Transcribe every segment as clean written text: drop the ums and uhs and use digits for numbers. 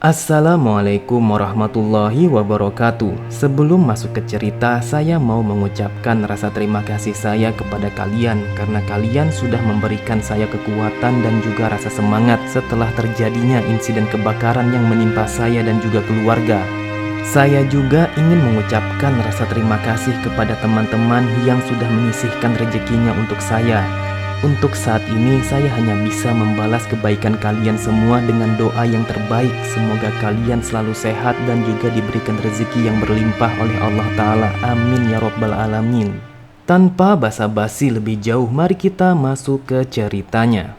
Assalamualaikum warahmatullahi wabarakatuh. Sebelum masuk ke cerita, saya mau mengucapkan rasa terima kasih saya kepada kalian karena kalian sudah memberikan saya kekuatan dan juga rasa semangat setelah terjadinya insiden kebakaran yang menimpa saya dan juga keluarga. Saya juga ingin mengucapkan rasa terima kasih kepada teman-teman yang sudah menyisihkan rezekinya untuk saya. Untuk saat ini saya hanya bisa membalas kebaikan kalian semua dengan doa yang terbaik. Semoga kalian selalu sehat dan juga diberikan rezeki yang berlimpah oleh Allah Ta'ala. Amin ya Rabbal Alamin. Tanpa basa-basi lebih jauh, mari kita masuk ke ceritanya.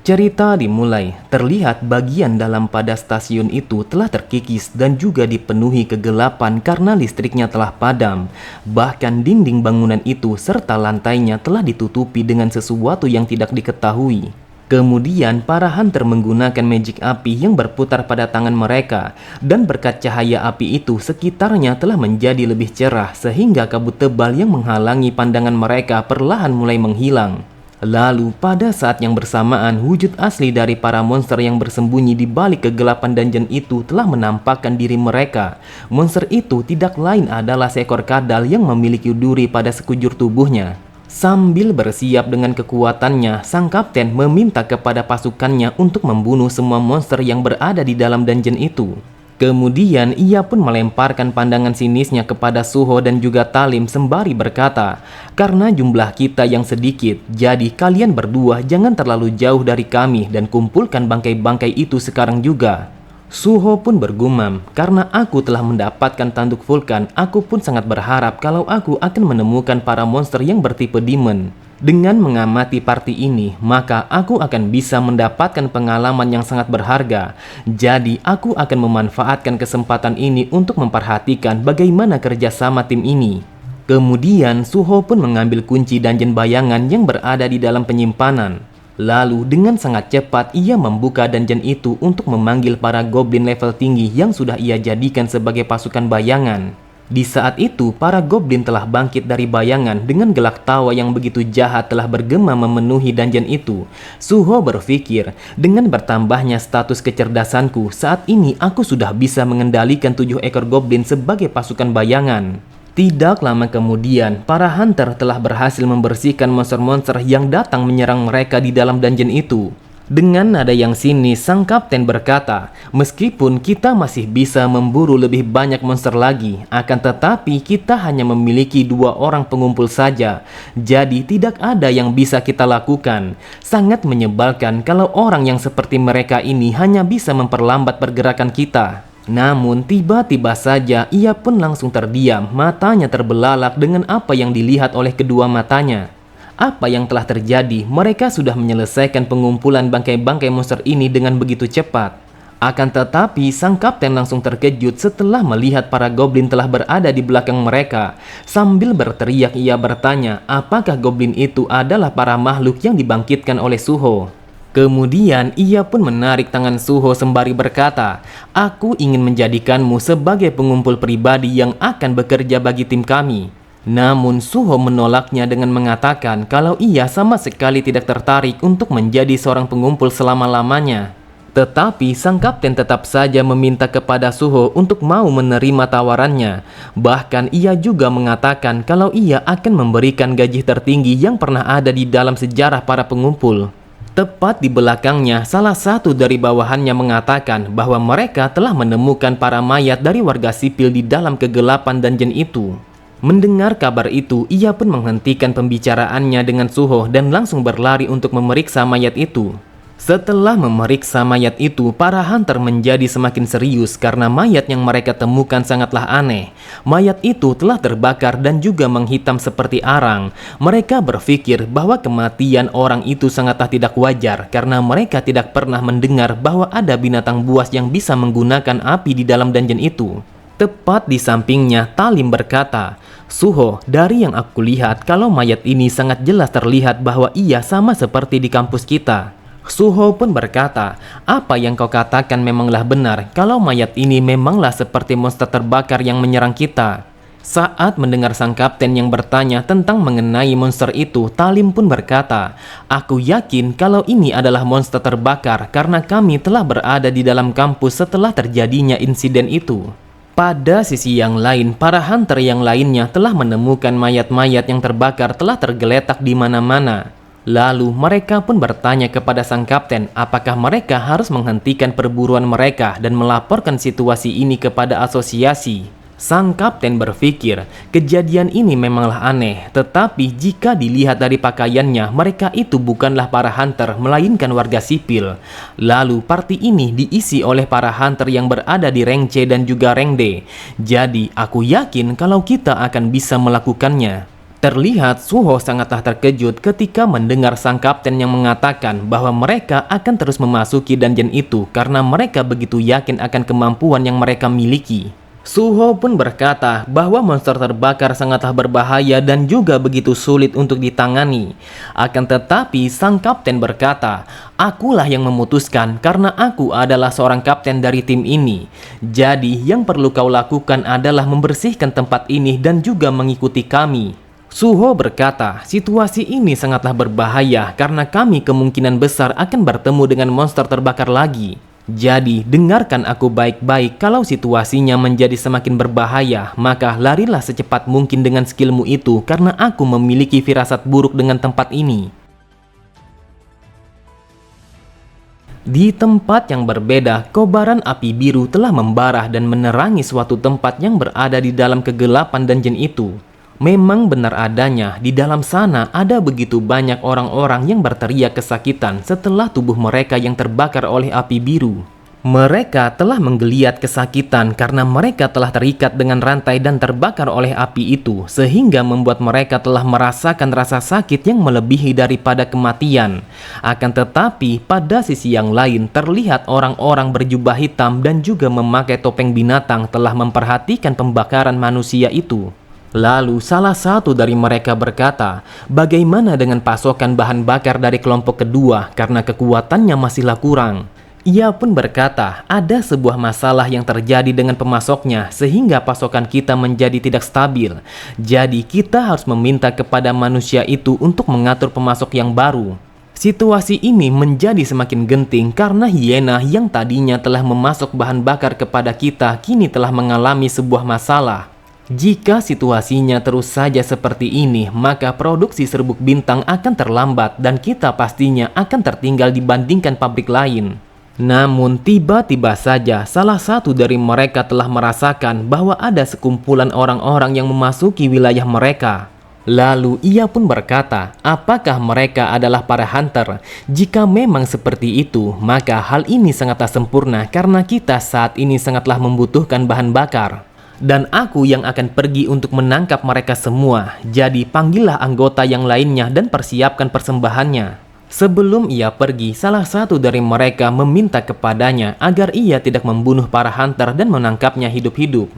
Cerita dimulai. Terlihat bagian dalam pada stasiun itu telah terkikis dan juga dipenuhi kegelapan karena listriknya telah padam. Bahkan dinding bangunan itu serta lantainya telah ditutupi dengan sesuatu yang tidak diketahui. Kemudian para hunter menggunakan magic api yang berputar pada tangan mereka, dan berkat cahaya api itu sekitarnya telah menjadi lebih cerah sehingga kabut tebal yang menghalangi pandangan mereka perlahan mulai menghilang. Lalu pada saat yang bersamaan, wujud asli dari para monster yang bersembunyi di balik kegelapan dungeon itu telah menampakkan diri mereka. Monster itu tidak lain adalah seekor kadal yang memiliki duri pada sekujur tubuhnya. Sambil bersiap dengan kekuatannya, sang kapten meminta kepada pasukannya untuk membunuh semua monster yang berada di dalam dungeon itu. Kemudian ia pun melemparkan pandangan sinisnya kepada Suho dan juga Talim sembari berkata, "Karena jumlah kita yang sedikit, jadi kalian berdua jangan terlalu jauh dari kami dan kumpulkan bangkai-bangkai itu sekarang juga." Suho pun bergumam, "Karena aku telah mendapatkan tanduk vulkan, aku pun sangat berharap kalau aku akan menemukan para monster yang bertipe demon. Dengan mengamati party ini, maka aku akan bisa mendapatkan pengalaman yang sangat berharga. Jadi aku akan memanfaatkan kesempatan ini untuk memperhatikan bagaimana kerjasama tim ini." Kemudian Suho pun mengambil kunci dungeon bayangan yang berada di dalam penyimpanan. Lalu dengan sangat cepat ia membuka dungeon itu untuk memanggil para goblin level tinggi yang sudah ia jadikan sebagai pasukan bayangan. Di saat itu, para goblin telah bangkit dari bayangan dengan gelak tawa yang begitu jahat telah bergema memenuhi dungeon itu. Suho berpikir, dengan bertambahnya status kecerdasanku, saat ini aku sudah bisa mengendalikan 7 ekor goblin sebagai pasukan bayangan. Tidak lama kemudian, para hunter telah berhasil membersihkan monster-monster yang datang menyerang mereka di dalam dungeon itu. Dengan nada yang sinis, sang kapten berkata, "Meskipun kita masih bisa memburu lebih banyak monster lagi, akan tetapi kita hanya memiliki 2 orang pengumpul saja. Jadi tidak ada yang bisa kita lakukan. Sangat menyebalkan kalau orang yang seperti mereka ini hanya bisa memperlambat pergerakan kita." Namun tiba-tiba saja ia pun langsung terdiam, matanya terbelalak dengan apa yang dilihat oleh kedua matanya. Apa yang telah terjadi? Mereka sudah menyelesaikan pengumpulan bangkai-bangkai monster ini dengan begitu cepat. Akan tetapi sang kapten langsung terkejut setelah melihat para goblin telah berada di belakang mereka. Sambil berteriak ia bertanya, apakah goblin itu adalah para makhluk yang dibangkitkan oleh Suho? Kemudian ia pun menarik tangan Suho sembari berkata, "Aku ingin menjadikanmu sebagai pengumpul pribadi yang akan bekerja bagi tim kami." Namun Suho menolaknya dengan mengatakan kalau ia sama sekali tidak tertarik untuk menjadi seorang pengumpul selama-lamanya. Tetapi sang kapten tetap saja meminta kepada Suho untuk mau menerima tawarannya. Bahkan ia juga mengatakan kalau ia akan memberikan gaji tertinggi yang pernah ada di dalam sejarah para pengumpul. Tepat di belakangnya, salah satu dari bawahannya mengatakan bahwa mereka telah menemukan para mayat dari warga sipil di dalam kegelapan dungeon itu. Mendengar kabar itu, ia pun menghentikan pembicaraannya dengan Suho dan langsung berlari untuk memeriksa mayat itu. Setelah memeriksa mayat itu, para hunter menjadi semakin serius karena mayat yang mereka temukan sangatlah aneh. Mayat itu telah terbakar dan juga menghitam seperti arang. Mereka berpikir bahwa kematian orang itu sangatlah tidak wajar karena mereka tidak pernah mendengar bahwa ada binatang buas yang bisa menggunakan api di dalam dungeon itu. Tepat di sampingnya, Talim berkata, "Suho, dari yang aku lihat kalau mayat ini sangat jelas terlihat bahwa ia sama seperti di kampus kita." Suho pun berkata, "Apa yang kau katakan memanglah benar kalau mayat ini memanglah seperti monster terbakar yang menyerang kita." Saat mendengar sang kapten yang bertanya tentang mengenai monster itu, Talim pun berkata, "Aku yakin kalau ini adalah monster terbakar karena kami telah berada di dalam kampus setelah terjadinya insiden itu." Pada sisi yang lain, para hunter yang lainnya telah menemukan mayat-mayat yang terbakar telah tergeletak di mana-mana. Lalu mereka pun bertanya kepada sang kapten apakah mereka harus menghentikan perburuan mereka dan melaporkan situasi ini kepada asosiasi. Sang kapten berpikir, kejadian ini memanglah aneh, tetapi jika dilihat dari pakaiannya, mereka itu bukanlah para hunter, melainkan warga sipil. Lalu party ini diisi oleh para hunter yang berada di rank C dan juga rank D. Jadi, aku yakin kalau kita akan bisa melakukannya. Terlihat Suho sangatlah terkejut ketika mendengar sang kapten yang mengatakan bahwa mereka akan terus memasuki dungeon itu karena mereka begitu yakin akan kemampuan yang mereka miliki. Suho pun berkata bahwa monster terbakar sangatlah berbahaya dan juga begitu sulit untuk ditangani. Akan tetapi sang kapten berkata, "Akulah yang memutuskan karena aku adalah seorang kapten dari tim ini. Jadi yang perlu kau lakukan adalah membersihkan tempat ini dan juga mengikuti kami." Suho berkata, "Situasi ini sangatlah berbahaya karena kami kemungkinan besar akan bertemu dengan monster terbakar lagi. Jadi, dengarkan aku baik-baik, kalau situasinya menjadi semakin berbahaya, maka larilah secepat mungkin dengan skillmu itu karena aku memiliki firasat buruk dengan tempat ini." Di tempat yang berbeda, kobaran api biru telah membara dan menerangi suatu tempat yang berada di dalam kegelapan dungeon itu. Memang benar adanya, di dalam sana ada begitu banyak orang-orang yang berteriak kesakitan setelah tubuh mereka yang terbakar oleh api biru. Mereka telah menggeliat kesakitan karena mereka telah terikat dengan rantai dan terbakar oleh api itu, sehingga membuat mereka telah merasakan rasa sakit yang melebihi daripada kematian. Akan tetapi, pada sisi yang lain terlihat orang-orang berjubah hitam dan juga memakai topeng binatang telah memperhatikan pembakaran manusia itu. Lalu salah satu dari mereka berkata, "Bagaimana dengan pasokan bahan bakar dari kelompok kedua karena kekuatannya masihlah kurang?" Ia pun berkata, "Ada sebuah masalah yang terjadi dengan pemasoknya sehingga pasokan kita menjadi tidak stabil. Jadi kita harus meminta kepada manusia itu untuk mengatur pemasok yang baru." Situasi ini menjadi semakin genting karena hiena yang tadinya telah memasok bahan bakar kepada kita kini telah mengalami sebuah masalah. Jika situasinya terus saja seperti ini, maka produksi serbuk bintang akan terlambat dan kita pastinya akan tertinggal dibandingkan pabrik lain. Namun tiba-tiba saja salah satu dari mereka telah merasakan bahwa ada sekumpulan orang-orang yang memasuki wilayah mereka. Lalu ia pun berkata, apakah mereka adalah para hunter? Jika memang seperti itu, maka hal ini sangatlah sempurna karena kita saat ini sangatlah membutuhkan bahan bakar. Dan aku yang akan pergi untuk menangkap mereka semua. Jadi panggillah anggota yang lainnya dan persiapkan persembahannya. Sebelum ia pergi, salah satu dari mereka meminta kepadanya agar ia tidak membunuh para hunter dan menangkapnya hidup-hidup.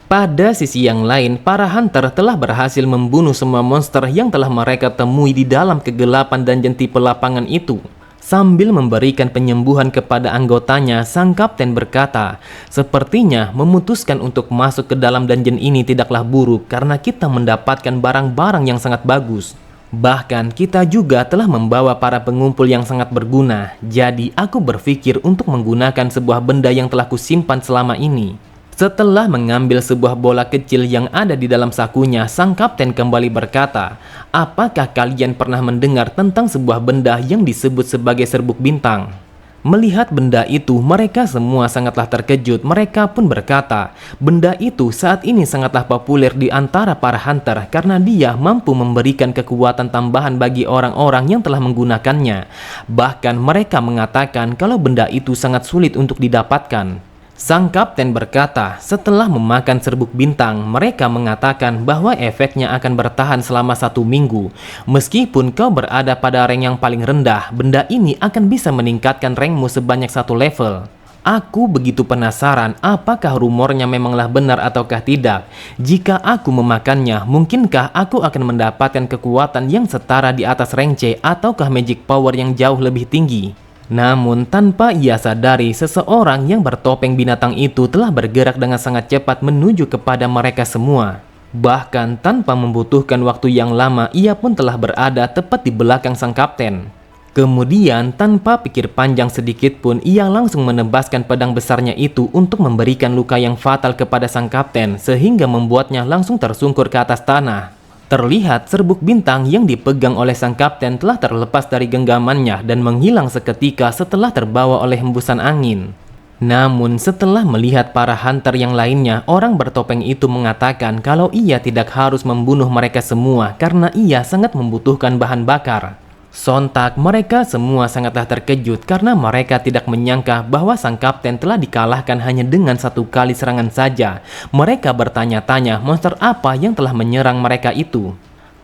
Pada sisi yang lain, para hunter telah berhasil membunuh semua monster yang telah mereka temui di dalam kegelapan dungeon tipe lapangan itu. Sambil memberikan penyembuhan kepada anggotanya, sang kapten berkata, "Sepertinya memutuskan untuk masuk ke dalam dungeon ini tidaklah buruk karena kita mendapatkan barang-barang yang sangat bagus. Bahkan kita juga telah membawa para pengumpul yang sangat berguna. Jadi aku berpikir untuk menggunakan sebuah benda yang telah kusimpan selama ini." Setelah mengambil sebuah bola kecil yang ada di dalam sakunya, sang kapten kembali berkata, "Apakah kalian pernah mendengar tentang sebuah benda yang disebut sebagai serbuk bintang?" Melihat benda itu, mereka semua sangatlah terkejut. Mereka pun berkata, benda itu saat ini sangatlah populer di antara para hunter karena dia mampu memberikan kekuatan tambahan bagi orang-orang yang telah menggunakannya. Bahkan mereka mengatakan kalau benda itu sangat sulit untuk didapatkan. Sang kapten berkata, setelah memakan serbuk bintang, mereka mengatakan bahwa efeknya akan bertahan selama 1 minggu. Meskipun kau berada pada rank yang paling rendah, benda ini akan bisa meningkatkan rankmu sebanyak 1 level. Aku begitu penasaran apakah rumornya memanglah benar ataukah tidak. Jika aku memakannya, mungkinkah aku akan mendapatkan kekuatan yang setara di atas rank C ataukah magic power yang jauh lebih tinggi? Namun tanpa ia sadari, seseorang yang bertopeng binatang itu telah bergerak dengan sangat cepat menuju kepada mereka semua. Bahkan tanpa membutuhkan waktu yang lama, ia pun telah berada tepat di belakang sang kapten. Kemudian tanpa pikir panjang sedikit pun, ia langsung menebaskan pedang besarnya itu untuk memberikan luka yang fatal kepada sang kapten, sehingga membuatnya langsung tersungkur ke atas tanah. Terlihat serbuk bintang yang dipegang oleh sang kapten telah terlepas dari genggamannya dan menghilang seketika setelah terbawa oleh hembusan angin. Namun setelah melihat para hunter yang lainnya, orang bertopeng itu mengatakan kalau ia tidak harus membunuh mereka semua karena ia sangat membutuhkan bahan bakar. Sontak mereka semua sangatlah terkejut karena mereka tidak menyangka bahwa sang kapten telah dikalahkan hanya dengan satu kali serangan saja. Mereka bertanya-tanya monster apa yang telah menyerang mereka itu.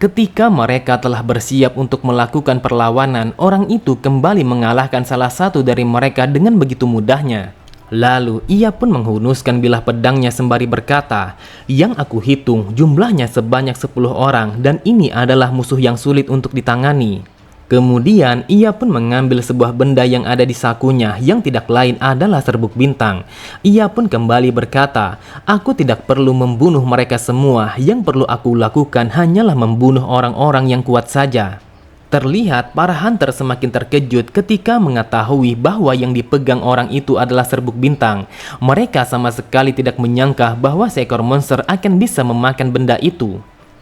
Ketika mereka telah bersiap untuk melakukan perlawanan, orang itu kembali mengalahkan salah satu dari mereka dengan begitu mudahnya. Lalu ia pun menghunuskan bilah pedangnya sembari berkata, "Yang aku hitung jumlahnya sebanyak 10 orang dan ini adalah musuh yang sulit untuk ditangani." Kemudian ia pun mengambil sebuah benda yang ada di sakunya yang tidak lain adalah serbuk bintang. Ia pun kembali berkata, "Aku tidak perlu membunuh mereka semua, yang perlu aku lakukan hanyalah membunuh orang-orang yang kuat saja." Terlihat para hunter semakin terkejut ketika mengetahui bahwa yang dipegang orang itu adalah serbuk bintang. Mereka sama sekali tidak menyangka bahwa seekor monster akan bisa memakan benda itu.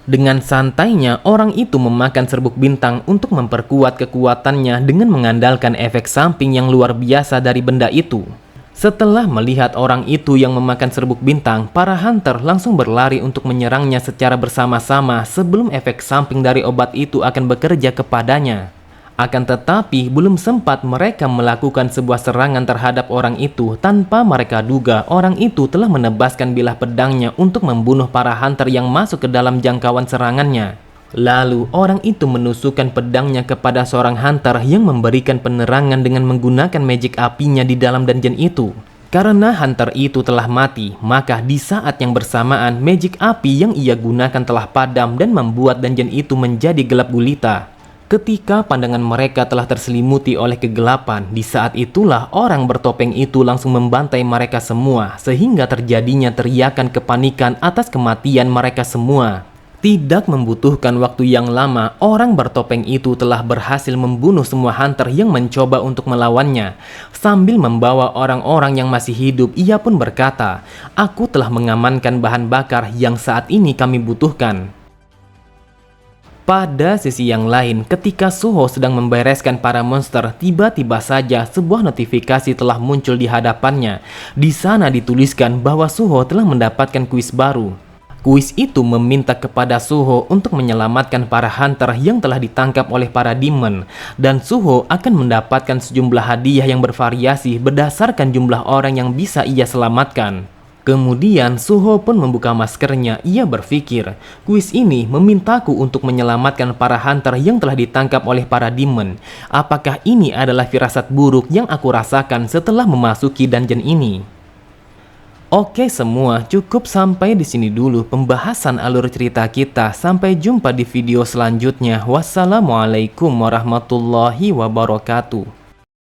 Dengan santainya, orang itu memakan serbuk bintang untuk memperkuat kekuatannya dengan mengandalkan efek samping yang luar biasa dari benda itu. Setelah melihat orang itu yang memakan serbuk bintang, para hunter langsung berlari untuk menyerangnya secara bersama-sama sebelum efek samping dari obat itu akan bekerja kepadanya. Akan tetapi, belum sempat mereka melakukan sebuah serangan terhadap orang itu, tanpa mereka duga orang itu telah menebaskan bilah pedangnya untuk membunuh para hunter yang masuk ke dalam jangkauan serangannya. Lalu, orang itu menusukkan pedangnya kepada seorang hunter yang memberikan penerangan dengan menggunakan magic apinya di dalam dungeon itu. Karena hunter itu telah mati, maka di saat yang bersamaan, magic api yang ia gunakan telah padam dan membuat dungeon itu menjadi gelap gulita. Ketika pandangan mereka telah terselimuti oleh kegelapan, di saat itulah orang bertopeng itu langsung membantai mereka semua, sehingga terjadinya teriakan kepanikan atas kematian mereka semua. Tidak membutuhkan waktu yang lama, orang bertopeng itu telah berhasil membunuh semua hunter yang mencoba untuk melawannya. Sambil membawa orang-orang yang masih hidup, ia pun berkata, "Aku telah mengamankan bahan bakar yang saat ini kami butuhkan." Pada sisi yang lain, ketika Suho sedang membereskan para monster, tiba-tiba saja sebuah notifikasi telah muncul di hadapannya. Di sana dituliskan bahwa Suho telah mendapatkan kuis baru. Kuis itu meminta kepada Suho untuk menyelamatkan para hunter yang telah ditangkap oleh para demon, dan Suho akan mendapatkan sejumlah hadiah yang bervariasi berdasarkan jumlah orang yang bisa ia selamatkan. Kemudian Suho pun membuka maskernya. Ia berpikir, kuis ini memintaku untuk menyelamatkan para hunter yang telah ditangkap oleh para demon. Apakah ini adalah firasat buruk yang aku rasakan setelah memasuki dungeon ini? Oke semua, cukup sampai di sini dulu pembahasan alur cerita kita. Sampai jumpa di video selanjutnya. Wassalamualaikum warahmatullahi wabarakatuh.